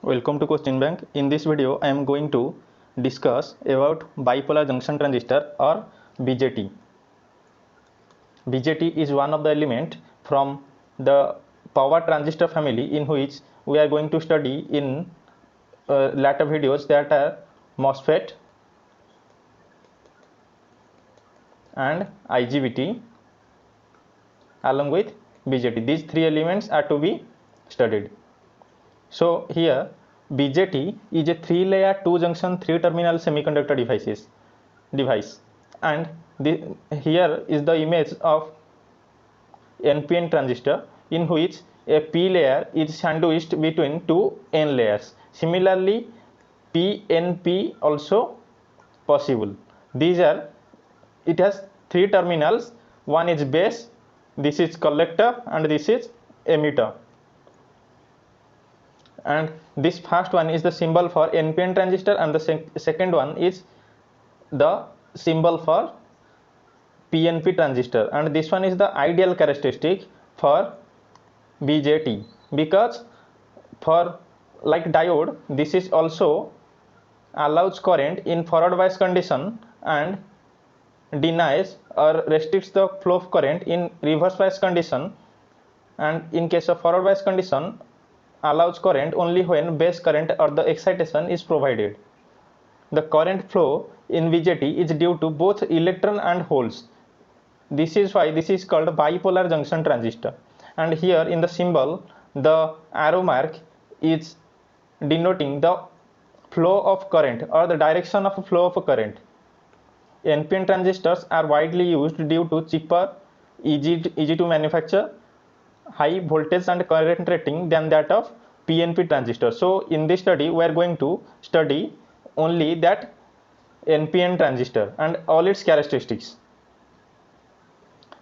Welcome to Question Bank. In this video, I am going to discuss about bipolar junction transistor or BJT. BJT is one of the element from the power transistor family in which we are going to study in later videos, that are MOSFET and IGBT along with BJT. These three elements are to be studied. So here BJT is a 3-layer 2-junction 3-terminal semiconductor device, and here is the image of NPN transistor in which a P layer is sandwiched between two N layers. Similarly, PNP also possible. It has 3 terminals. One is base, this is collector, and this is emitter. And this first one is the symbol for NPN transistor, and the second one is the symbol for PNP transistor, and this one is the ideal characteristic for BJT, because for like diode, this is also allows current in forward bias condition and denies or restricts the flow of current in reverse bias condition, and in case of forward bias condition allows current only when base current or the excitation is provided. The current flow in BJT is due to both electron and holes. This is why this is called bipolar junction transistor. And here in the symbol, the arrow mark is denoting the flow of current or the direction of flow of current. NPN transistors are widely used due to cheaper, easy to manufacture, high voltage and current rating than that of PNP transistor. So in this study we are going to study only that NPN transistor and all its characteristics.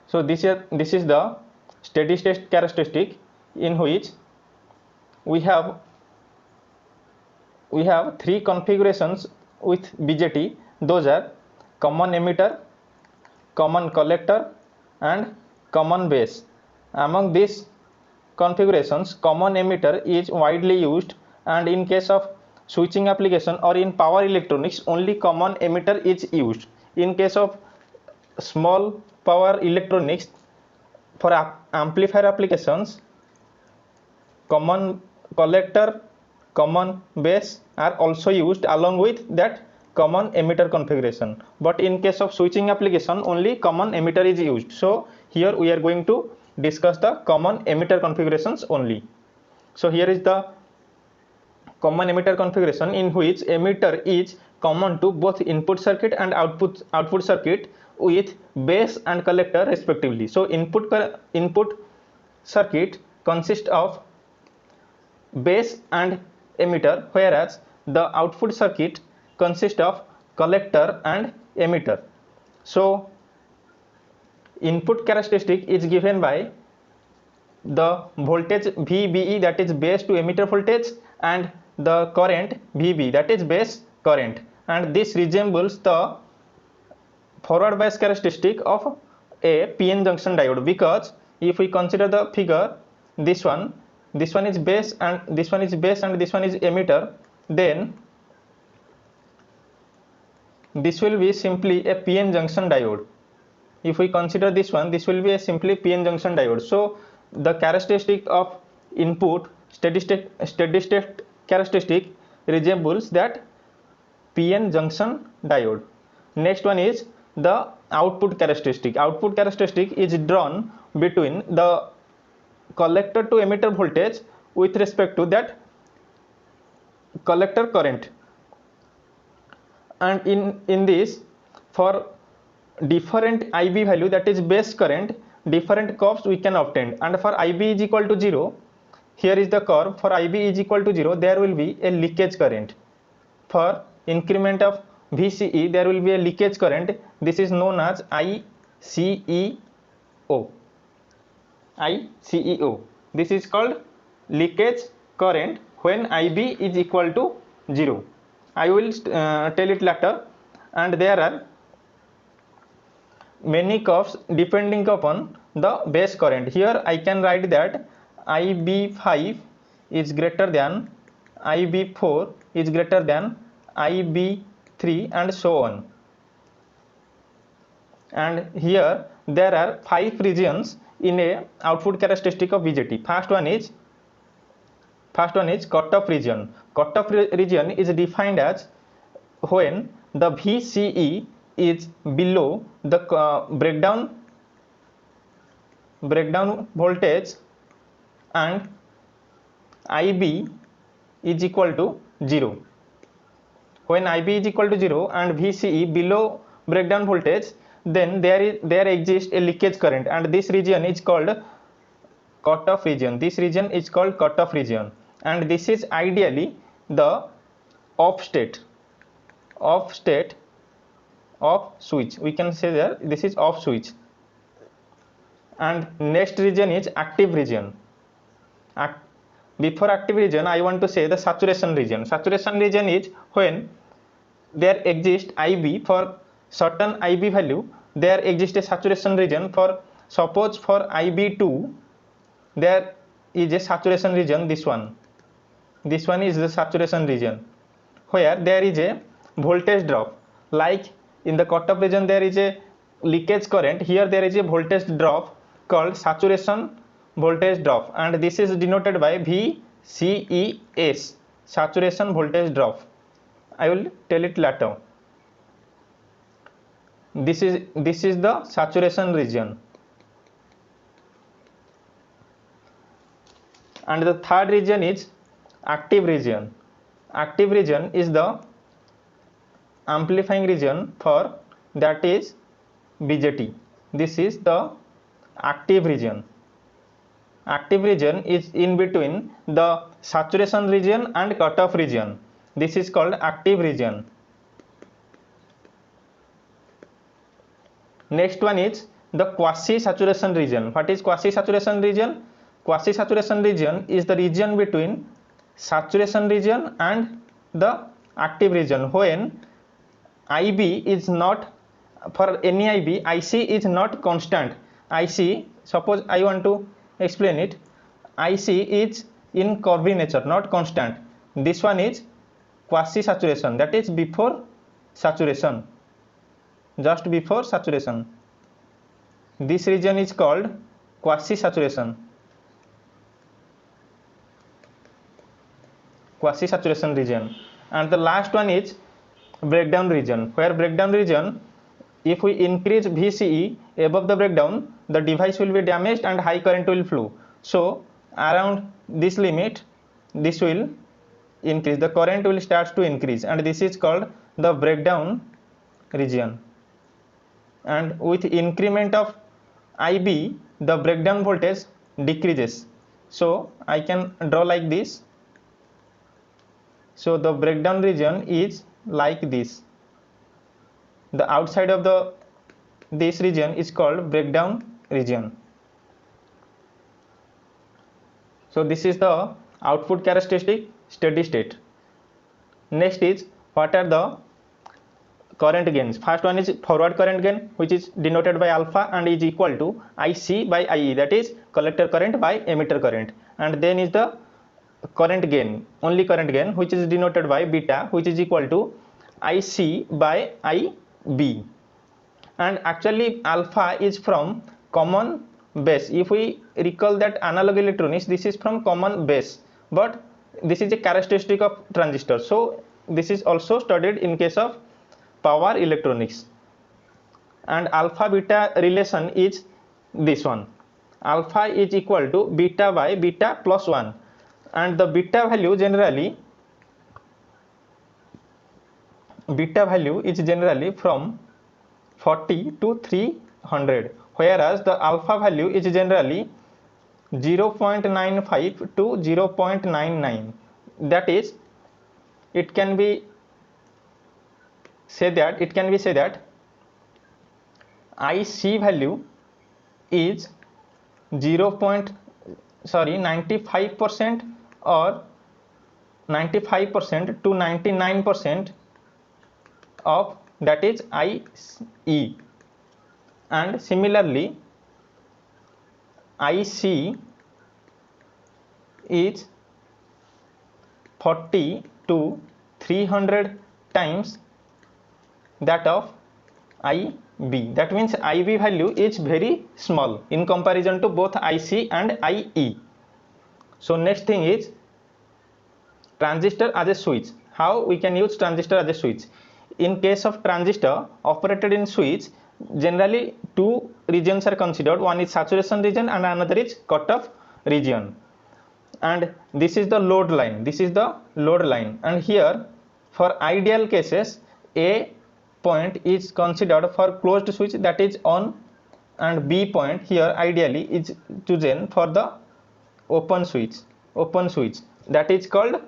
So this is the steady state characteristic in which we have 3 configurations with BJT. Those are common emitter, common collector, and common base. Among these configurations, common emitter is widely used, and in case of switching application or in power electronics, only common emitter is used. In case of small power electronics, for amplifier applications, common collector, common base are also used along with that common emitter configuration. But in case of switching application, only common emitter is used. So here we are going to discuss the common emitter configurations only. So here is the common emitter configuration in which emitter is common to both input circuit and output circuit with base and collector respectively. So input circuit consists of base and emitter, whereas the output circuit consists of collector and emitter. So input characteristic is given by the voltage VBE, that is base to emitter voltage, and the current VB, that is base current, and this resembles the forward bias characteristic of a PN junction diode, because if we consider the figure, this one is base and this one is base and this one is emitter, then this will be simply a PN junction diode. If we consider this one, this will be a simply PN junction diode. So the characteristic of input steady state characteristic resembles that PN junction diode. Next one is the output characteristic. Output characteristic is drawn between the collector to emitter voltage with respect to that collector current, and in this, for different IB value, that is base current, different curves we can obtain. And for IB is equal to 0, here is the curve. For IB is equal to 0, there will be a leakage current. For increment of VCE, there will be a leakage current. This is known as ICEO. This is called leakage current when IB is equal to 0. I will tell it later. And there are many curves depending upon the base current. Here I can write that IB5 is greater than IB4 is greater than IB3 and so on. And here there are 5 regions in a output characteristic of BJT. First one is cutoff region. Cutoff region is defined as when the VCE is below the breakdown voltage and IB is equal to 0. When IB is equal to 0 and VCE below breakdown voltage, then there exists a leakage current, and this region is called cutoff region. This region is called cutoff region, and this is ideally the off state of switch. We can say that this is off switch. And next region is active region. Before active region, I want to say the saturation region. Saturation region is when there exists IB for certain IB value, there exists a saturation region. For suppose for IB2, there is a saturation region. This one is the saturation region where there is a voltage drop. Like in the cutoff region, there is a leakage current. Here there is a voltage drop called saturation voltage drop, and this is denoted by VCES, saturation voltage drop. I will tell it later. This is the saturation region. And the third region is active region. Active region is the amplifying region for that is BJT. This is the active region. Active region is in between the saturation region and cutoff region. This is called active region. Next one is the quasi-saturation region. What is quasi-saturation region? Quasi-saturation region is the region between saturation region and the active region when IB is not, for any IB, IC is not constant. IC, suppose I want to explain it, IC is in curvy nature, not constant. This one is quasi-saturation, that is before saturation, just before saturation. This region is called quasi-saturation. Quasi-saturation region. And the last one is breakdown region, where breakdown region, if we increase VCE above the breakdown, the device will be damaged and high current will flow. So around this limit, this will increase, the current will start to increase, and this is called the breakdown region. And with increment of IB, the breakdown voltage decreases. So I can draw like this. So the breakdown region is like this. The outside of this region is called breakdown region. So this is the output characteristic steady state. Next is what are the current gains. First one is forward current gain, which is denoted by alpha and is equal to IC by IE, that is collector current by emitter current. And then is the current gain, only current gain, which is denoted by beta, which is equal to IC by IB. And actually alpha is from common base. If we recall that analog electronics, this is from common base, but this is a characteristic of transistor. So this is also studied in case of power electronics. And alpha beta relation is this one. Alpha is equal to beta by beta plus 1, and the beta value is generally from 40 to 300, whereas the alpha value is generally 0.95 to 0.99. that is, it can be say that IC value is 95% or 95% to 99% of that is IE, and similarly IC is 40 to 300 times that of IB. That means IB value is very small in comparison to both IC and IE. So next thing is transistor as a switch. How we can use transistor as a switch? In case of transistor operated in switch, generally two regions are considered. One is saturation region and another is cutoff region. And this is the load line. This is the load line. And here for ideal cases, A point is considered for closed switch, that is on, and B point here ideally is chosen for the open switch. Open switch, that is called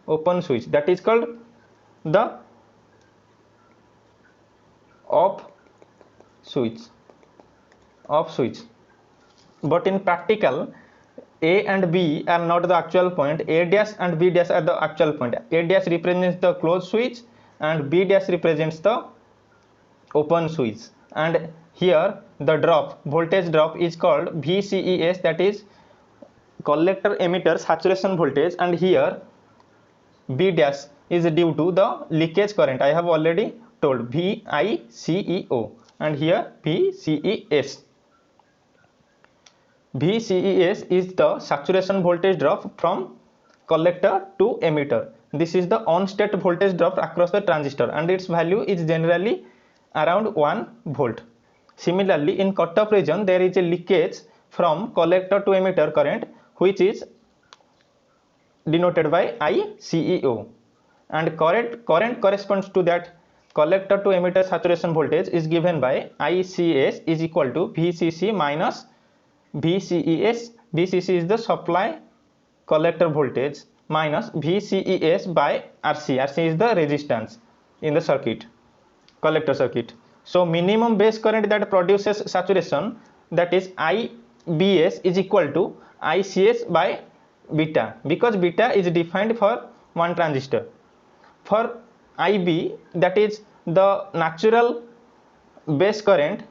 open switch, that is called the off switch. But in practical, A and B are not the actual point. A dash and B dash are the actual point. A dash represents the closed switch and B dash represents the open switch. And here the voltage drop is called VCES, that is collector emitter saturation voltage, and here B dash is due to the leakage current. I have already told VICEO, and here VCES. VCES is the saturation voltage drop from collector to emitter. This is the on state voltage drop across the transistor, and its value is generally around 1 volt. Similarly, in cutoff region there is a leakage from collector to emitter current, which is denoted by ICEO, and current corresponds to that collector to emitter saturation voltage is given by ICS is equal to VCC minus VCES. VCC is the supply collector voltage minus VCES by RC. RC is the resistance in the circuit, collector circuit. So minimum base current that produces saturation, that is IBS, is equal to ICS by beta, because beta is defined for one transistor. For IB, that is the natural base current,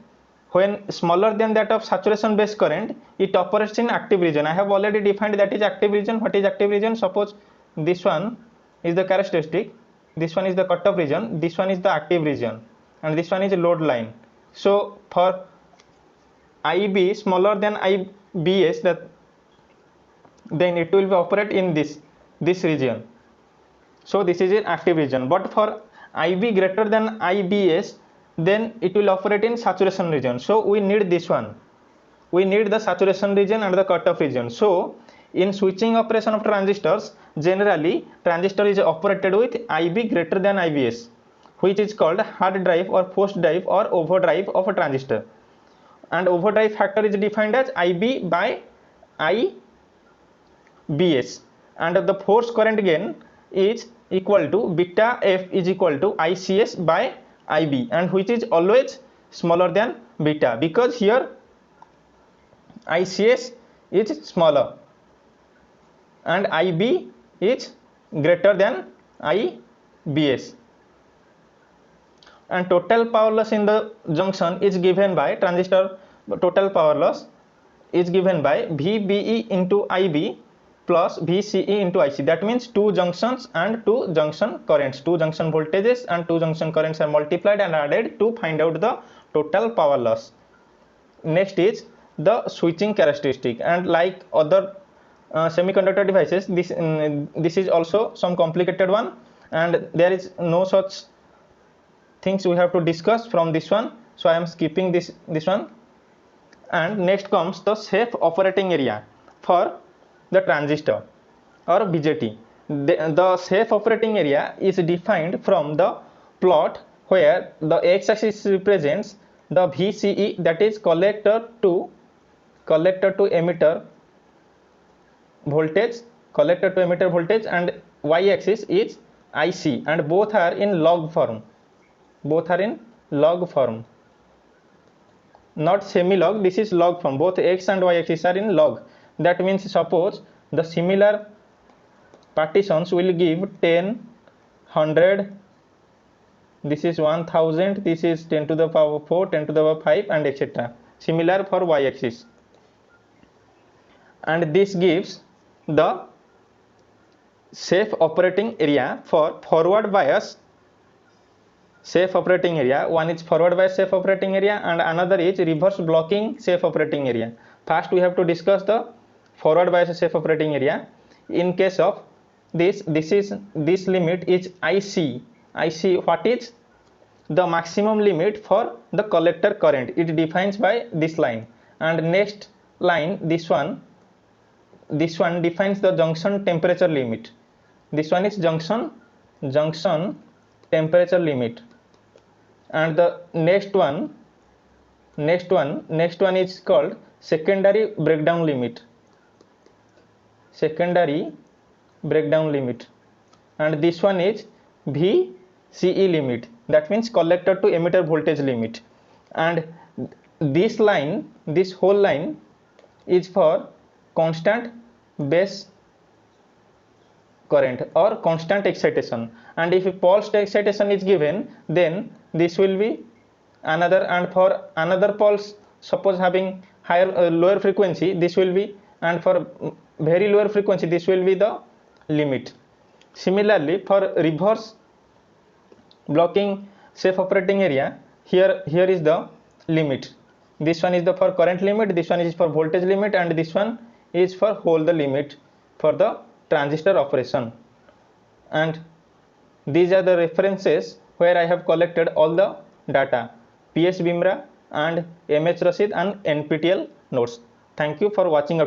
when smaller than that of saturation base current, it operates in active region. I have already defined that is active region. What is active region? Suppose this one is the characteristic, this one is the cutoff region, this one is the active region, and this one is a load line. So for IB smaller than IBS, that then it will be operate in this region. So this is an active region. But for IB greater than IBS, then it will operate in saturation region. So we need this one. We need the saturation region and the cutoff region. So in switching operation of transistors, generally transistor is operated with IB greater than IBS, which is called hard drive or forced drive or overdrive of a transistor. And overdrive factor is defined as IB by IBS, and the force current gain is equal to beta F is equal to ICS by IB, and which is always smaller than beta, because here ICS is smaller and IB is greater than IBS. And total power loss in the junction is given by transistor, total power loss is given by VBE into IB plus VCE into IC. That means two junctions and two junction currents, two junction voltages and two junction currents are multiplied and added to find out the total power loss. Next is the switching characteristic, and like other semiconductor devices, this is also some complicated one, and there is no such things we have to discuss from this one, so I am skipping this one. And next comes the safe operating area for the transistor or BJT. The safe operating area is defined from the plot where the x-axis represents the VCE, that is collector to emitter voltage, and y-axis is IC, and both are in log form. Not semi-log, this is log form. Both x and y axis are in log. That means suppose the similar partitions will give 10, 100, this is 1000, this is 10 to the power 4, 10 to the power 5, and etc. Similar for y axis. And this gives the safe operating area for forward bias safe operating area. One is forward bias safe operating area and another is reverse blocking safe operating area. First we have to discuss the forward bias safe operating area. In case of this limit is IC. What is the maximum limit for the collector current? It defines by this line, and next line, this one defines the junction temperature limit. This one is junction temperature limit, and the next one is called secondary breakdown limit, and this one is VCE limit, that means collector to emitter voltage limit. And this whole line is for constant base current or constant excitation, and if a pulsed excitation is given, then this will be another, and for another pulse, suppose having higher lower frequency, this will be, and for very lower frequency, this will be the limit. Similarly, for reverse blocking safe operating area, here is the limit. This one is the for current limit, this one is for voltage limit, and this one is for hold the limit for the transistor operation. And these are the references where I have collected all the data, PS Bimra and MH Rashid and NPTEL notes. Thank you for watching up.